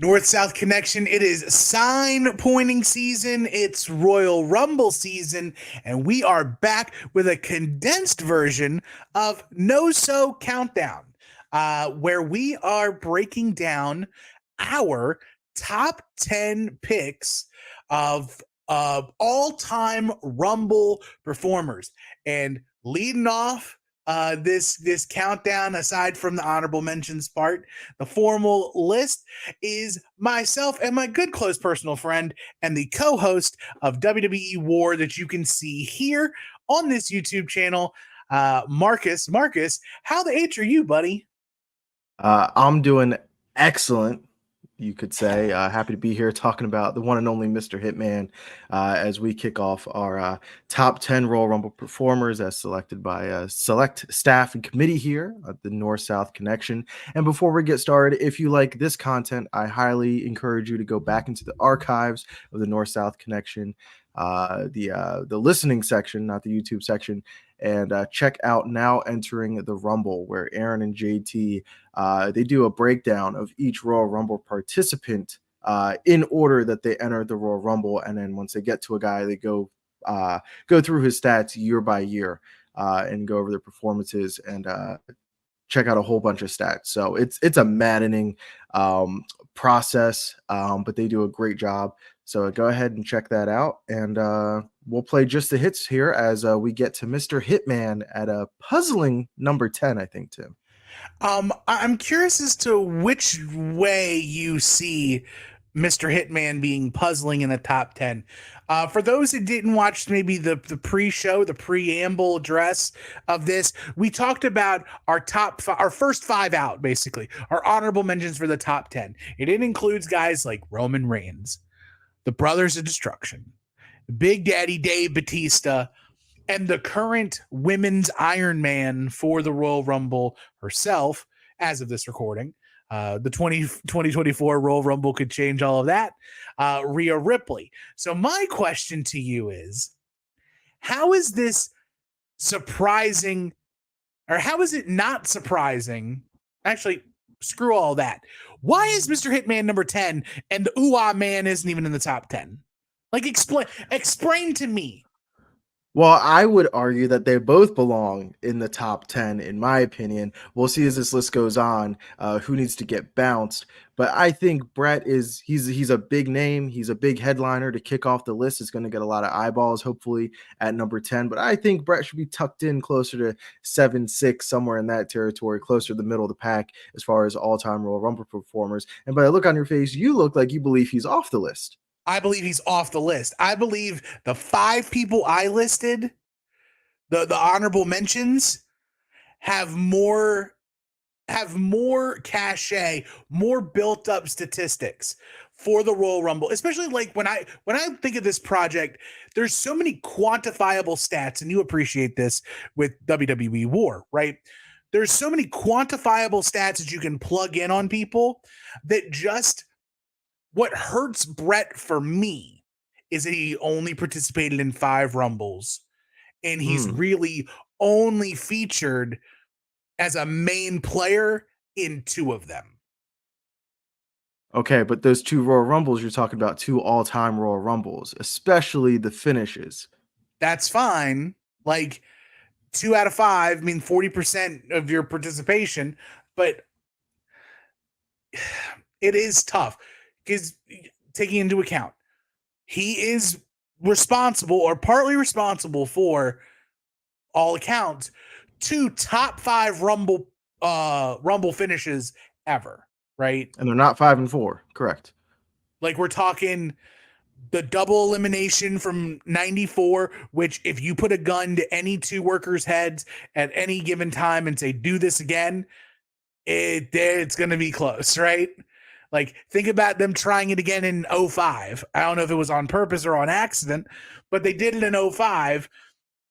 North-South connection. It is sign pointing season. It's Royal Rumble season, and we are back with a condensed version of NoSo Countdown, where we are breaking down our top 10 picks of all-time Rumble performers. And leading off this countdown, aside from the honorable mentions part, the formal list is myself and my good close personal friend and the co-host of WWE WAR that you can see here on this YouTube channel, Marcus. Marcus, how the H are you, buddy? I'm doing excellent, you could say. Happy to be here talking about the one and only Mr. Hitman as we kick off our top 10 Royal Rumble performers as selected by select staff and committee here at the North-South Connection. And before we get started, if you like this content, I highly encourage you to go back into the archives of the North-South Connection, the listening section, not the YouTube section, and check out Now Entering the Rumble, where Aaron and JT they do a breakdown of each Royal Rumble participant in order that they enter the Royal Rumble, and then once they get to a guy, they go through his stats year by year and go over their performances and check out a whole bunch of stats. So it's a maddening process, but they do a great job. So go ahead and check that out, and we'll play just the hits here as we get to Mr. Hitman at a puzzling number 10, I think, Tim. I'm curious as to which way you see Mr. Hitman being puzzling in the top 10. For those that didn't watch maybe the pre-show, the preamble address of this, we talked about our our first five out, basically, our honorable mentions for the top 10. It includes guys like Roman Reigns, the Brothers of Destruction, Big Daddy Dave Batista, and the current women's Iron Man for the Royal Rumble herself, as of this recording. The 2024 Royal Rumble could change all of that. Rhea Ripley. So my question to you is, how is this surprising, or how is it not surprising? Actually, screw all that. Why is Mr. Hitman number 10 and the Ooh-Ah Man isn't even in the top 10? Like, explain to me. Well, I would argue that they both belong in the top 10, in my opinion. We'll see as this list goes on who needs to get bounced. But I think Bret he's a big name. He's a big headliner to kick off the list. It's going to get a lot of eyeballs, hopefully, at number 10. But I think Bret should be tucked in closer to 7, 6, somewhere in that territory, closer to the middle of the pack as far as all-time Royal Rumble performers. And by the look on your face, you look like you believe he's off the list. I believe he's off the list. I believe the 5 people I listed, the honorable mentions, have more cachet, more built up statistics for the Royal Rumble. Especially like when I think of this project, there's so many quantifiable stats, and you appreciate this with WWE WAR, right? There's so many quantifiable stats that you can plug in on people that just what hurts Bret for me is that he only participated in 5 Rumbles, and he's really only featured as a main player in 2 of them. Okay, but those 2 Royal Rumbles, you're talking about 2 all-time Royal Rumbles, especially the finishes. That's fine. Like 2 out of 5 mean 40% of your participation, but it is tough because taking into account he is responsible or partly responsible for all accounts 2 top 5 Rumble finishes ever, right? And they're not 5 and 4, correct? Like we're talking the double elimination from 94, which if you put a gun to any 2 workers' heads at any given time and say, do this again, it's going to be close, right? Like, think about them trying it again in 05. I don't know if it was on purpose or on accident, but they did it in 05,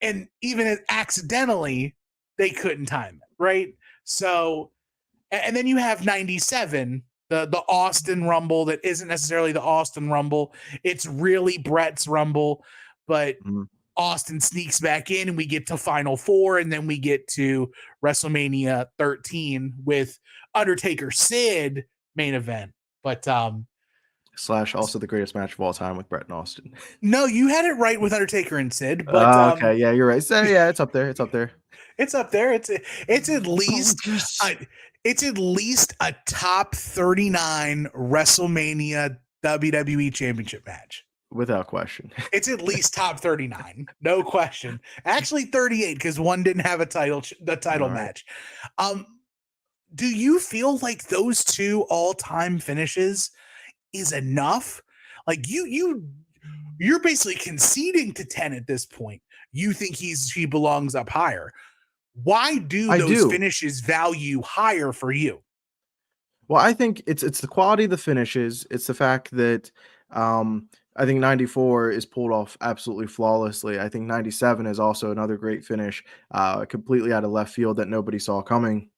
and even accidentally, they couldn't time it, right? So, and then you have 97, the Austin Rumble that isn't necessarily the Austin Rumble. It's really Bret's Rumble, but Austin sneaks back in, and we get to Final Four, and then we get to WrestleMania 13 with Undertaker Sid main event. But Slash also the greatest match of all time with Bret and Austin. no, you had it right with Undertaker and Sid, but Okay, yeah, you're right. So yeah, it's up there. It's up there. it's up there. It's at least it's at least a top 39 WrestleMania WWE Championship match. Without question. It's at least top 39, no question. Actually 38 because one didn't have a title All right. match. Do you feel like those two all-time finishes is enough? Like you're basically conceding to 10 at this point. You think he belongs up higher. Why do I those do. finishes value higher for you? Well, I think it's the quality of the finishes. It's the fact that I think 94 is pulled off absolutely flawlessly. I think 97 is also another great finish, completely out of left field that nobody saw coming.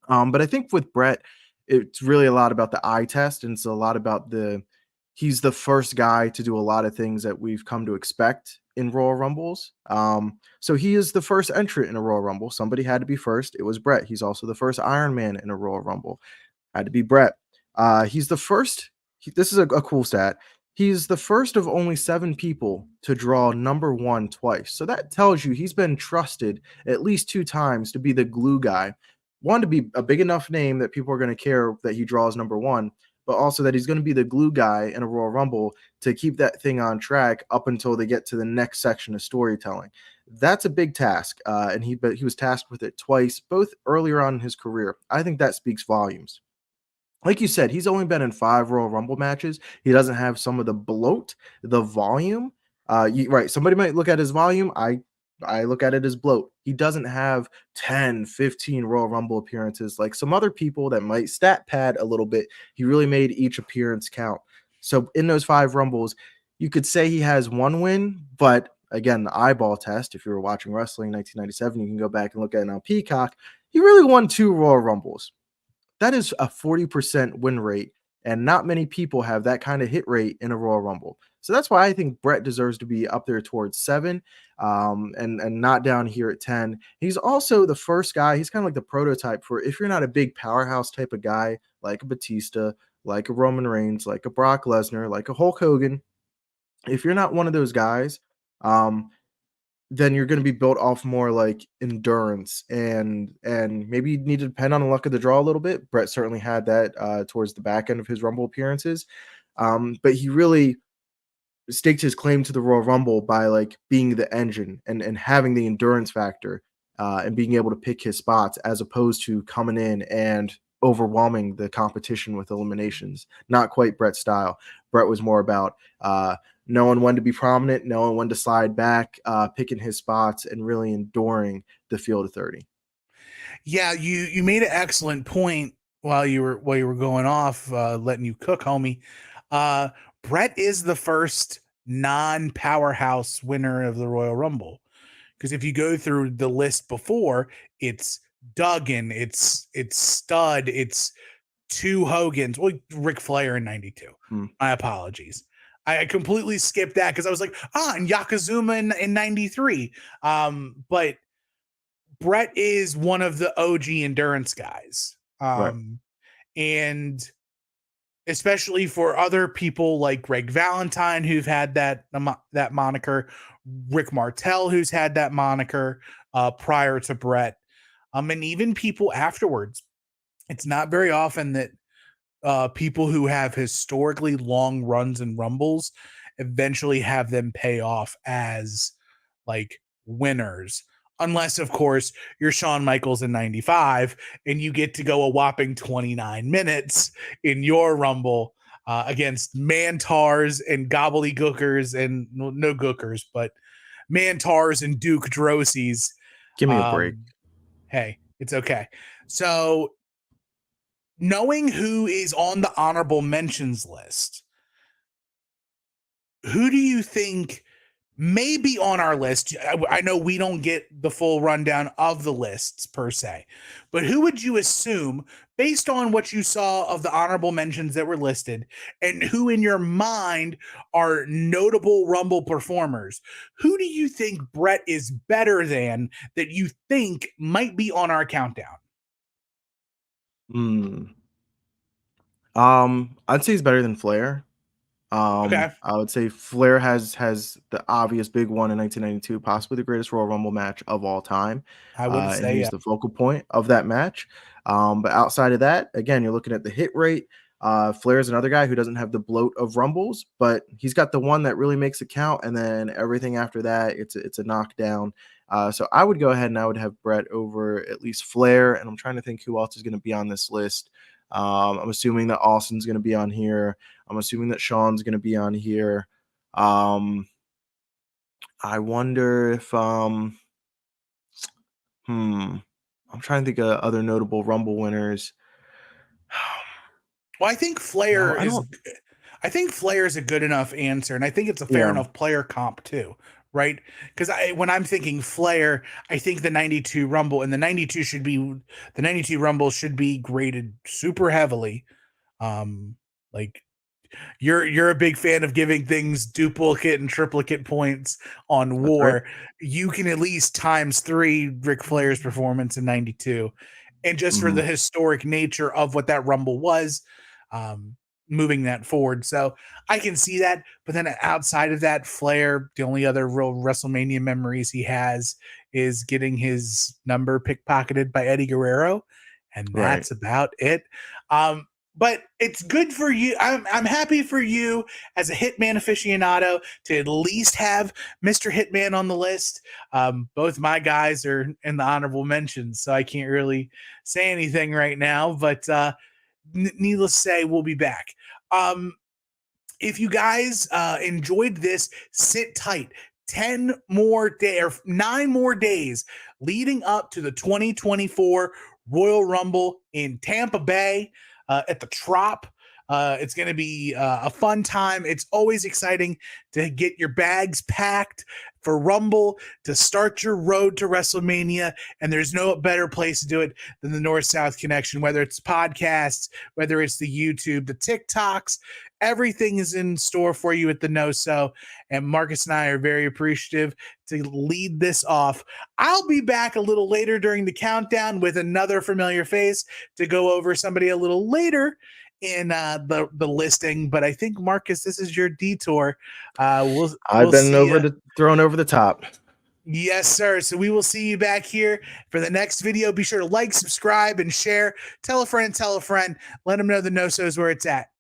But I think with Bret, it's really a lot about the eye test, and it's a lot about he's the first guy to do a lot of things that we've come to expect in Royal Rumbles. So he is the first entrant in a Royal Rumble. Somebody had to be first. It was Bret. He's also the first Iron Man in a Royal Rumble. Had to be Bret. He's the first. This is a cool stat. He's the first of only 7 people to draw number 1 twice. So that tells you he's been trusted at least 2 times to be the glue guy. One, to be a big enough name that people are going to care that he draws number 1, but also that he's going to be the glue guy in a Royal Rumble to keep that thing on track up until they get to the next section of storytelling. That's a big task, and he was tasked with it twice, both earlier on in his career. I think that speaks volumes. Like you said, he's only been in 5 Royal Rumble matches. He doesn't have some of the bloat, the volume. Right. Somebody might look at his volume. I look at it as bloat. He doesn't have 10, 15 Royal Rumble appearances like some other people that might stat pad a little bit. He really made each appearance count. So in those 5 Rumbles, you could say he has 1 win, but again, the eyeball test, if you were watching wrestling in 1997, you can go back and look at it on Peacock. He really won 2 Royal Rumbles. That is a 40% win rate, and not many people have that kind of hit rate in a Royal Rumble. So that's why I think Bret deserves to be up there towards 7, and not down here at 10. He's also the first guy. He's kind of like the prototype for if you're not a big powerhouse type of guy like a Batista, like a Roman Reigns, like a Brock Lesnar, like a Hulk Hogan. If you're not one of those guys, um, then you're going to be built off more like endurance and maybe you need to depend on the luck of the draw a little bit. Bret certainly had that towards the back end of his Rumble appearances, but he really staked his claim to the Royal Rumble by like being the engine and having the endurance factor and being able to pick his spots as opposed to coming in and overwhelming the competition with eliminations. Not quite Bret's style. Bret was more about knowing when to be prominent, knowing when to slide back, picking his spots, and really enduring the field of 30. Yeah, you made an excellent point while you were going off, letting you cook, homie. Bret is the first non-powerhouse winner of the Royal Rumble. Because if you go through the list before, it's Duggan, it's Stud, it's 2 Hogans, well, Ric Flair in 92. My apologies. I completely skipped that because I was like, and Yokozuna in 93. But Bret is one of the OG endurance guys. Right. And especially for other people like Greg Valentine, who've had that moniker, Rick Martel, who's had that moniker prior to Bret, and even people afterwards. It's not very often that people who have historically long runs and rumbles eventually have them pay off as like winners. Unless, of course, you're Shawn Michaels in 95 and you get to go a whopping 29 minutes in your Rumble against Mantars and Gobbledygookers and no Gookers, but Mantars and Duke Drosies. Give me a break. Hey, it's okay. So, knowing who is on the honorable mentions list, who do you think may be on our list? I know we don't get the full rundown of the lists per se, but who would you assume, based on what you saw of the honorable mentions that were listed, and who in your mind are notable Rumble performers? Who do you think Bret is better than that you think might be on our countdown? I'd say he's better than Flair. Okay, I would say Flair has the obvious big one in 1992, possibly the greatest Royal Rumble match of all time, I would and he say was the focal point of that match. But outside of that, again, you're looking at the hit rate. Flair's another guy who doesn't have the bloat of Rumbles, but he's got the one that really makes it count, and then everything after that, it's a knockdown. So I would go ahead and I would have Bret over at least Flair, and I'm trying to think who else is going to be on this list. I'm assuming that Austin's going to be on here. I'm assuming that Sean's going to be on here. I wonder if I'm trying to think of other notable Rumble winners. well, I think No, Flair I is. don't. I think Flair is a good enough answer, and I think it's a fair Yeah, enough player comp too, right? Because when I'm thinking Flair, I think the '92 Rumble and the '92 Rumble should be graded super heavily. Like you're a big fan of giving things duplicate and triplicate points on that's right. War. You can at least times 3 Ric Flair's performance in '92, and just for the Mhm. historic nature of what that Rumble was, um, moving that forward. So I can see that. But then outside of that, Flair, the only other real WrestleMania memories he has is getting his number pickpocketed by Eddie Guerrero, and Right. that's about it. Um, but it's good for you. I'm happy for you as a Hitman aficionado to at least have Mr. Hitman on the list. Both my guys are in the honorable mentions, so I can't really say anything right now. But needless to say, we'll be back. If you guys enjoyed this, sit tight. 10 more days or 9 more days leading up to the 2024 Royal Rumble in Tampa Bay at the Trop. It's going to be a fun time. It's always exciting to get your bags packed for Rumble, to start your road to WrestleMania. And there's no better place to do it than the North South Connection, whether it's podcasts, whether it's the YouTube, the TikToks. Everything is in store for you at the NoSo, and Marcus and I are very appreciative to lead this off. I'll be back a little later during the countdown with another familiar face to go over somebody a little later in the listing. But I think Marcus, this is your detour. I've We'll been see you. thrown over the top. Yes, sir. So we will see you back here for the next video. Be sure to like, subscribe, and share. Tell a friend, tell a friend. Let them know the NoSo is where it's at.